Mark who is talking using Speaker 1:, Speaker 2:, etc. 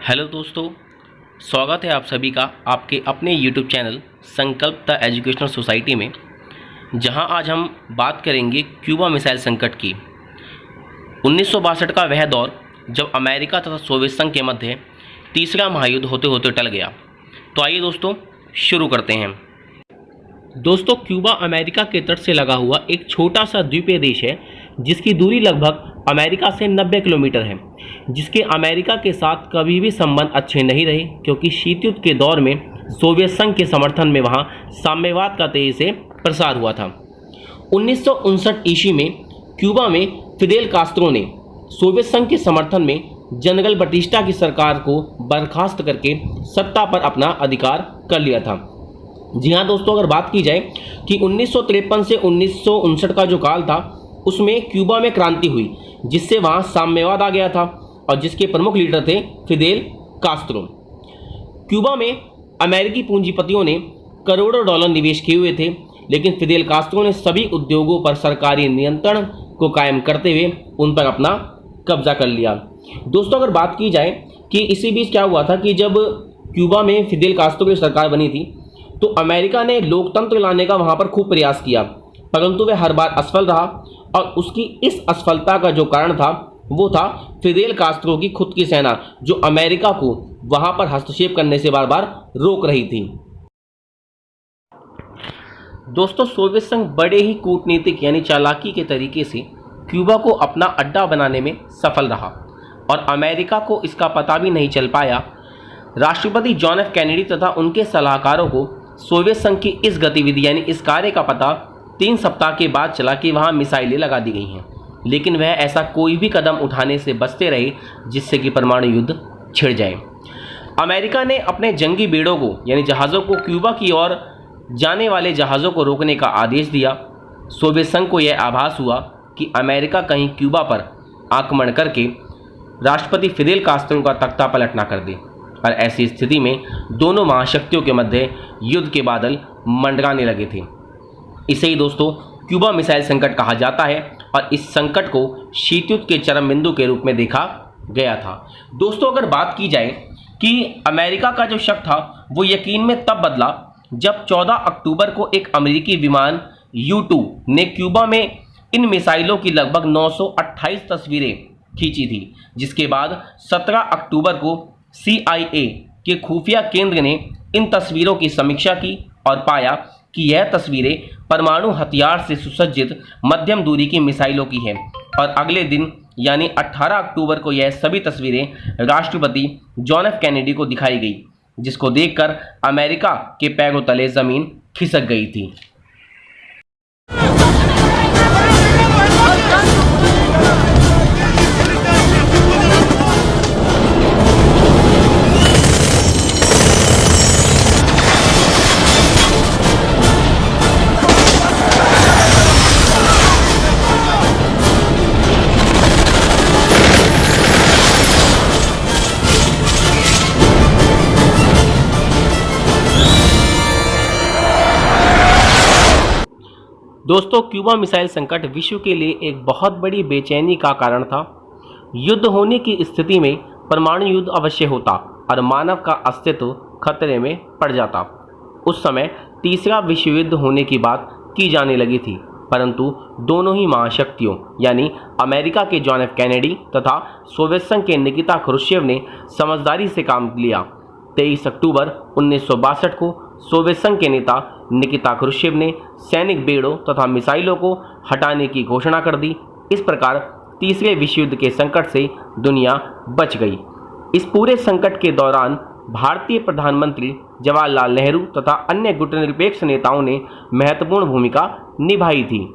Speaker 1: Hello दोस्तों, स्वागत है आप सभी का आपके अपने YouTube चैनल संकल्प द एजुकेशनल सोसाइटी में, जहां आज हम बात करेंगे क्यूबा मिसाइल संकट की। 1962 का वह दौर जब अमेरिका तथा सोवियत संघ के मध्य तीसरा महायुद्ध होते होते टल गया। तो आइए दोस्तों शुरू करते हैं। दोस्तों, क्यूबा अमेरिका के तट से लगा हुआ एक छोटा सा द्वीपीय देश है जिसकी दूरी लगभग अमेरिका से 90 किलोमीटर है, जिसके अमेरिका के साथ कभी भी संबंध अच्छे नहीं रहे क्योंकि शीत युद्ध के दौर में सोवियत संघ के समर्थन में वहां साम्यवाद का तेजी से प्रसार हुआ था। 1959 ईस्वी में क्यूबा में फिदेल कास्त्रो ने सोवियत संघ के समर्थन में जनरल बटिस्टा की सरकार को बर्खास्त करके सत्ता पर अपना अधिकार कर लिया था। जी हाँ दोस्तों, अगर बात की जाए कि 1953 से 1959 का जो काल था उसमें क्यूबा में क्रांति हुई, जिससे वहाँ साम्यवाद आ गया था और जिसके प्रमुख लीडर थे फिदेल कास्त्रो। क्यूबा में अमेरिकी पूंजीपतियों ने करोड़ों डॉलर निवेश किए हुए थे, लेकिन फिदेल कास्त्रो ने सभी उद्योगों पर सरकारी नियंत्रण को कायम करते हुए उन पर अपना कब्जा कर लिया। दोस्तों, अगर बात की जाए कि इसी बीच क्या हुआ था कि जब क्यूबा में फिदेल कास्त्रो की सरकार बनी थी तो अमेरिका ने लोकतंत्र लाने का वहाँ पर खूब प्रयास किया, परंतु वह हर बार असफल रहा और उसकी इस असफलता का जो कारण था वो था फिदेल कास्त्रो की खुद की सेना, जो अमेरिका को वहां पर हस्तक्षेप करने से बार बार रोक रही थी। दोस्तों, सोवियत संघ बड़े ही कूटनीतिक यानी चालाकी के तरीके से क्यूबा को अपना अड्डा बनाने में सफल रहा और अमेरिका को इसका पता भी नहीं चल पाया। राष्ट्रपति जॉन एफ कैनेडी तथा उनके सलाहकारों को सोवियत संघ की इस गतिविधि यानी इस कार्य का पता 3 सप्ताह के बाद चला कि वहाँ मिसाइलें लगा दी गई हैं, लेकिन वह ऐसा कोई भी कदम उठाने से बचते रहे जिससे कि परमाणु युद्ध छिड़ जाए। अमेरिका ने अपने जंगी बेड़ों को यानी जहाज़ों को क्यूबा की ओर जाने वाले जहाज़ों को रोकने का आदेश दिया। सोवियत संघ को यह आभास हुआ कि अमेरिका कहीं क्यूबा पर आक्रमण करके राष्ट्रपति फिदेल कास्त्रो का तख्ता पलट ना कर दे, और ऐसी स्थिति में दोनों महाशक्तियों के मध्य युद्ध के बादल मंडराने लगे थे। इसे ही दोस्तों क्यूबा मिसाइल संकट कहा जाता है और इस संकट को शीत युद्ध के चरम बिंदु के रूप में देखा गया था। दोस्तों, अगर बात की जाए कि अमेरिका का जो शक था वो यकीन में तब बदला जब 14 अक्टूबर को एक अमेरिकी विमान U-2 ने क्यूबा में इन मिसाइलों की लगभग 928 तस्वीरें खींची थी, जिसके बाद 17 अक्टूबर को CIA के खुफिया केंद्र ने इन तस्वीरों की समीक्षा की और पाया कि यह तस्वीरें परमाणु हथियार से सुसज्जित मध्यम दूरी की मिसाइलों की हैं, और अगले दिन यानी 18 अक्टूबर को यह सभी तस्वीरें राष्ट्रपति जॉन एफ कैनेडी को दिखाई गई, जिसको देखकर अमेरिका के पैरों तले जमीन खिसक गई थी। दोस्तों, क्यूबा मिसाइल संकट विश्व के लिए एक बहुत बड़ी बेचैनी का कारण था। युद्ध होने की स्थिति में परमाणु युद्ध अवश्य होता और मानव का अस्तित्व खतरे में पड़ जाता। उस समय तीसरा विश्व युद्ध होने की बात की जाने लगी थी, परंतु दोनों ही महाशक्तियों यानी अमेरिका के जॉन एफ कैनेडी तथा सोवियत संघ के निकिता क्रुश्चेव ने समझदारी से काम लिया। 23 अक्टूबर 1962 को सोवियत संघ के नेता निकिता क्रुश्चेव ने सैनिक बेड़ों तथा मिसाइलों को हटाने की घोषणा कर दी। इस प्रकार तीसरे विश्व युद्ध के संकट से दुनिया बच गई। इस पूरे संकट के दौरान भारतीय प्रधानमंत्री जवाहरलाल नेहरू तथा अन्य गुटनिरपेक्ष नेताओं ने महत्वपूर्ण भूमिका निभाई थी।